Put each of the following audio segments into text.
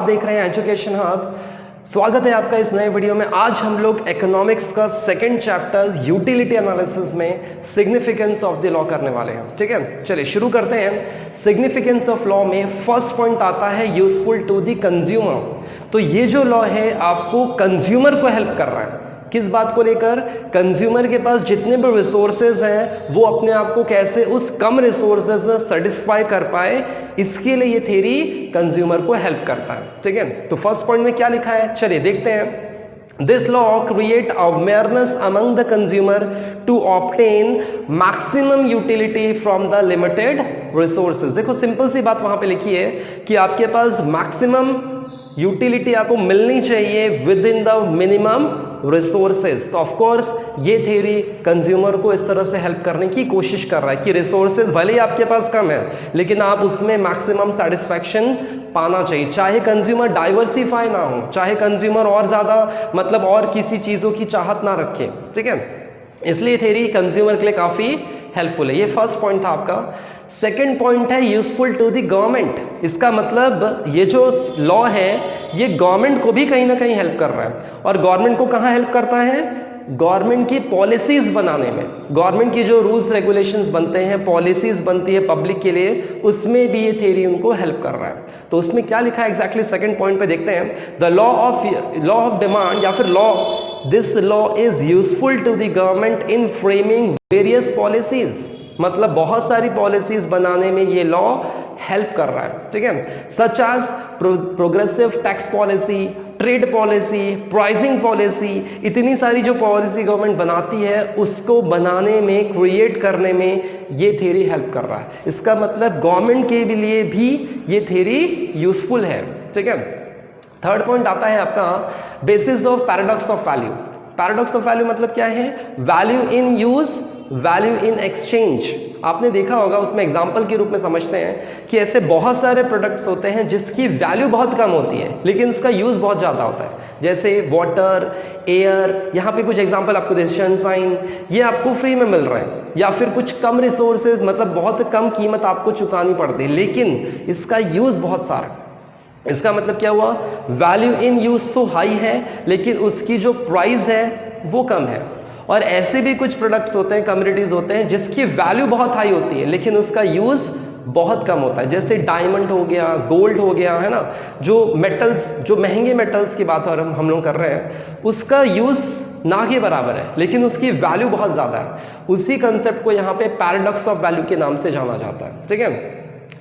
देख रहे हैं एजुकेशन हब। स्वागत है आपका इस नए वीडियो में। आज हम लोग इकोनॉमिक्स का सेकंड चैप्टर यूटिलिटी एनालिसिस में सिग्निफिकेंस ऑफ द लॉ करने वाले हैं। ठीक है, चलिए शुरू करते हैं। सिग्निफिकेंस ऑफ लॉ में फर्स्ट पॉइंट आता है यूजफुल टू द कंज्यूमर। तो ये जो लॉ है आपको कंज्यूमर को हेल्प कर रहा है। किस बात को लेकर? कंज्यूमर के पास जितने भी रिसोर्सेज हैं वो अपने आप को कैसे उस कम रिसोर्सेज में सेटिस्फाई कर पाए, इसके लिए ये थ्योरी कंज्यूमर को हेल्प करता है। ठीक है, तो फर्स्ट पॉइंट में क्या लिखा है, चलिए देखते हैं। This law create awareness among the consumer to obtain maximum utility from the limited resources. देखो सिंपल सी बात वहां पे लिखी है कि आपके पास मैक्सिमम यूटिलिटी आपको मिलनी चाहिए with in the minimum resources. तो ऑफ कोर्स ये थ्योरी कंज्यूमर को इस तरह से हेल्प करने की कोशिश कर रहा है कि रिसोर्सेज भले ही आपके पास कम है लेकिन आप उसमें मैक्सिमम सेटिस्फैक्शन पाना चाहिए, चाहे कंज्यूमर डाइवर्सिफाई ना हो, चाहे कंज्यूमर और ज्यादा मतलब और किसी चीजों की चाहत ना रखे। ठीक है, इसलिए थ्योरी कंज्यूमर के लिए काफी हेल्पफुल है। ये फर्स्ट पॉइंट था आपका। सेकेंड पॉइंट है यूजफुल टू द गवर्नमेंट। इसका मतलब ये जो लॉ है ये गवर्नमेंट को भी कहीं ना कहीं हेल्प कर रहा है। और गवर्नमेंट को कहाँ हेल्प करता है? गवर्नमेंट की पॉलिसीज बनाने में। गवर्नमेंट की जो रूल्स रेगुलेशंस बनते हैं, पॉलिसीज बनती है पब्लिक के लिए, उसमें भी ये थ्योरी उनको हेल्प कर रहा है। तो उसमें क्या लिखा है एग्जैक्टली सेकंड पॉइंट पे देखते हैं। द लॉ ऑफ डिमांड या फिर law, this law is useful to the government in framing various policies. मतलब बहुत सारी पॉलिसीज बनाने में ये लॉ हेल्प कर रहा है। ठीक है, such as progressive tax policy, trade policy, pricing policy, इतनी सारी जो पॉलिसी गवर्नमेंट बनाती है उसको बनाने में, क्रिएट करने में ये थ्योरी हेल्प कर रहा है। इसका मतलब गवर्नमेंट के लिए भी ये थ्योरी यूजफुल है। ठीक है, थर्ड पॉइंट आता है आपका basis of paradox of value. Paradox of value मतलब क्या है? Value in use, value in exchange. आपने देखा होगा, उसमें एग्जांपल के रूप में समझते हैं कि ऐसे बहुत सारे प्रोडक्ट्स होते हैं जिसकी वैल्यू बहुत कम होती है लेकिन उसका यूज बहुत ज्यादा होता है, जैसे वाटर, एयर। यहाँ पे कुछ एग्जांपल आपको दे, सनशाइन, ये आपको फ्री में मिल रहा है, या फिर कुछ कम रिसोर्सेज मतलब बहुत कम कीमत आपको चुकानी पड़ती है लेकिन इसका यूज बहुत सारा। इसका मतलब क्या हुआ? वैल्यू इन यूज तो हाई है लेकिन उसकी जो प्राइस है वो कम है। और ऐसे भी कुछ प्रोडक्ट्स होते हैं, कम्युनिटीज होते हैं जिसकी वैल्यू बहुत हाई होती है लेकिन उसका यूज बहुत कम होता है, जैसे डायमंड हो गया, गोल्ड हो गया, है ना। जो मेटल्स, जो महंगे मेटल्स की बात हम लोग कर रहे हैं, उसका यूज ना के बराबर है लेकिन उसकी वैल्यू बहुत ज्यादा है। उसी कंसेप्ट को यहाँ पे पैराडॉक्स ऑफ वैल्यू के नाम से जाना जाता है। ठीक है,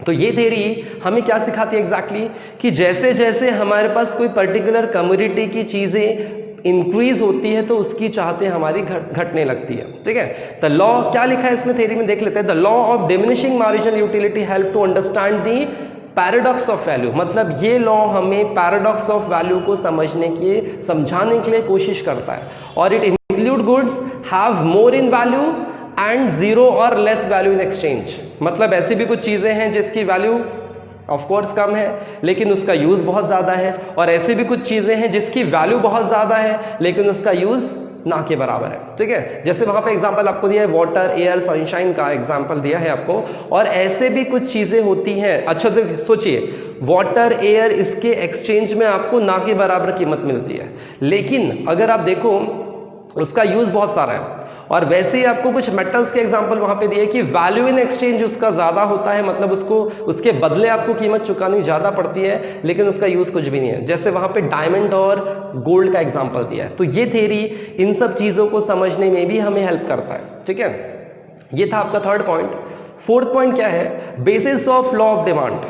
तो ये थ्योरी हमें क्या सिखाती है एग्जैक्टली कि जैसे जैसे हमारे पास कोई पर्टिकुलर कम्युनिटी की चीजें इंक्रीज होती है तो उसकी चाहते हमारी घटने लगती है। ठीक है, द लॉ क्या लिखा है इसमें थ्योरी में देख लेते हैं। The law of diminishing marginal utility help to understand the paradox of value. मतलब ये लॉ हमें पैराडॉक्स ऑफ वैल्यू को समझाने के लिए कोशिश करता है। और it include goods have more in value and zero और लेस वैल्यू इन एक्सचेंज। मतलब ऐसी भी कुछ चीजें हैं जिसकी वैल्यू ऑफ कोर्स कम है लेकिन उसका यूज बहुत ज्यादा है, और ऐसी भी कुछ चीजें हैं जिसकी वैल्यू बहुत ज्यादा है लेकिन उसका यूज ना के बराबर है। ठीक है, जैसे वहां पे एग्जांपल आपको दिया है, वाटर, एयर, सनशाइन का एग्जांपल दिया है आपको। और ऐसे भी कुछ चीजें होती हैं, अच्छा तो सोचिए, वाटर, एयर, इसके एक्सचेंज में आपको ना के बराबर कीमत मिलती है लेकिन अगर आप देखो उसका यूज बहुत सारा है। और वैसे ही आपको कुछ मेटल्स के एग्जांपल वहां पे दिए कि वैल्यू इन एक्सचेंज उसका ज्यादा होता है, मतलब उसको उसके बदले आपको कीमत चुकानी ज्यादा पड़ती है लेकिन उसका यूज कुछ भी नहीं है। जैसे वहां पे डायमंड और गोल्ड का एग्जांपल दिया है। तो ये थ्योरी इन सब चीजों को समझने में भी हमें हेल्प करता है। ठीक है, ये था आपका थर्ड पॉइंट। फोर्थ पॉइंट क्या है? Basis of law of demand.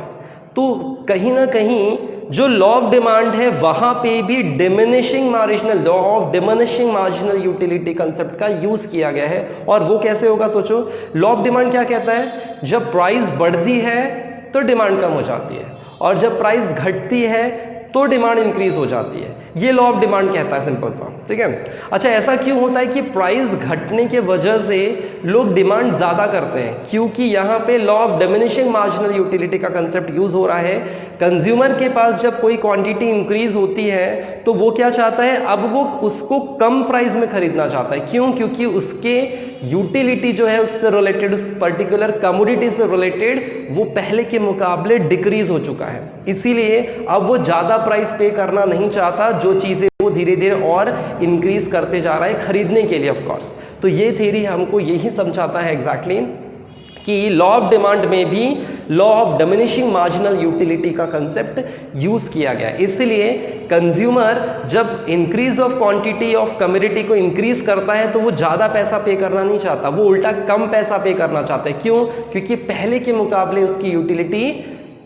तो कहीं ना कहीं जो लॉ ऑफ डिमांड है वहां पे भी diminishing marginal, law of diminishing marginal utility concept का यूज किया गया है। और वो कैसे होगा सोचो, लॉ ऑफ डिमांड क्या कहता है? जब प्राइस बढ़ती है तो डिमांड कम हो जाती है और जब प्राइस घटती है तो डिमांड इंक्रीज हो जाती है। ये लॉ ऑफ डिमांड कहता है, सिंपल सा। ठीक है, अच्छा ऐसा क्यों होता है कि प्राइस घटने के वजह से लोग डिमांड ज्यादा करते हैं? क्योंकि यहाँ पे law of diminishing marginal utility का कंसेप्ट यूज हो रहा है। कंज्यूमर के पास जब कोई क्वांटिटी इंक्रीज होती है तो वो क्या चाहता है? अब वो उसको कम प्राइस में खरीदना चाहता है। क्यों? क्योंकि उसके यूटिलिटी जो है उससे रिलेटेड, उस पर्टिकुलर कमोडिटी से रिलेटेड वो पहले के मुकाबले डिक्रीज हो चुका है, इसीलिए अब वो ज्यादा प्राइस पे करना नहीं चाहता, जो चीजें वो धीरे धीरे और इंक्रीज करते जा रहा है खरीदने के लिए ऑफ कोर्स। तो ये थ्योरी हमको यही समझाता है एग्जैक्टली कि लॉ ऑफ डिमांड में भी law of diminishing marginal utility का कंसेप्ट यूज किया गया। इसलिए कंज्यूमर जब increase of quantity of commodity को इंक्रीज करता है तो वो ज्यादा पैसा पे करना नहीं चाहता, वो उल्टा कम पैसा पे करना चाहता है। क्यों? क्योंकि पहले के मुकाबले उसकी यूटिलिटी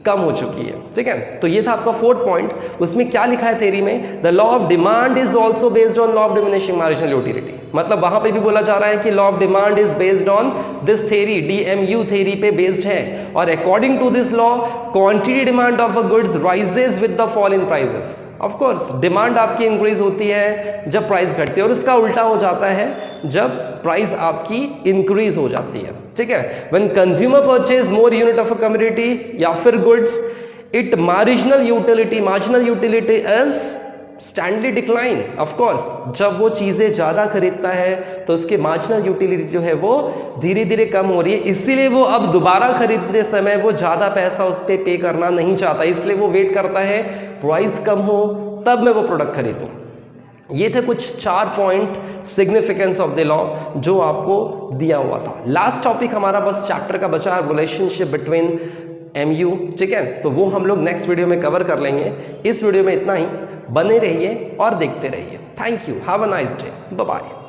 कम हो चुकी है। ठीक है, तो ये था आपका फोर्थ पॉइंट। उसमें क्या लिखा है थ्योरी में? The law of demand is also based on law of diminishing marginal utility. मतलब वहां पे भी बोला जा रहा है कि law of demand is based on this theory, DMU theory पे बेस्ड है, और according to this law quantity demand of a goods rises with the fall in prices. Of course demand आपकी इंक्रीज होती है जब प्राइस घटती है, और इसका उल्टा हो जाता है जब प्राइस आपकी इंक्रीज हो जाती है। ठीक है, when consumer purchase more unit of a commodity या फिर goods, it marginal utility is स्टैंडली decline. Of course जब वो चीजें ज्यादा खरीदता है तो उसके मार्जिनल यूटिलिटी जो है वो धीरे धीरे कम हो रही है, इसीलिए वो अब दोबारा खरीदते समय वो ज्यादा पैसा उस पर पे करना नहीं चाहता, इसलिए वो वेट करता है प्राइस कम हो तब मैं वो प्रोडक्ट खरीदूं। ये थे कुछ 4 point significance of the law जो आपको दिया हुआ था। लास्ट टॉपिक हमारा बस चैप्टर का बचा है, रिलेशनशिप बिटवीन MU। ठीक है, तो वो हम लोग नेक्स्ट वीडियो में कवर कर लेंगे। इस वीडियो में इतना ही, बने रहिए और देखते रहिए। Thank you, have a nice day, bye bye.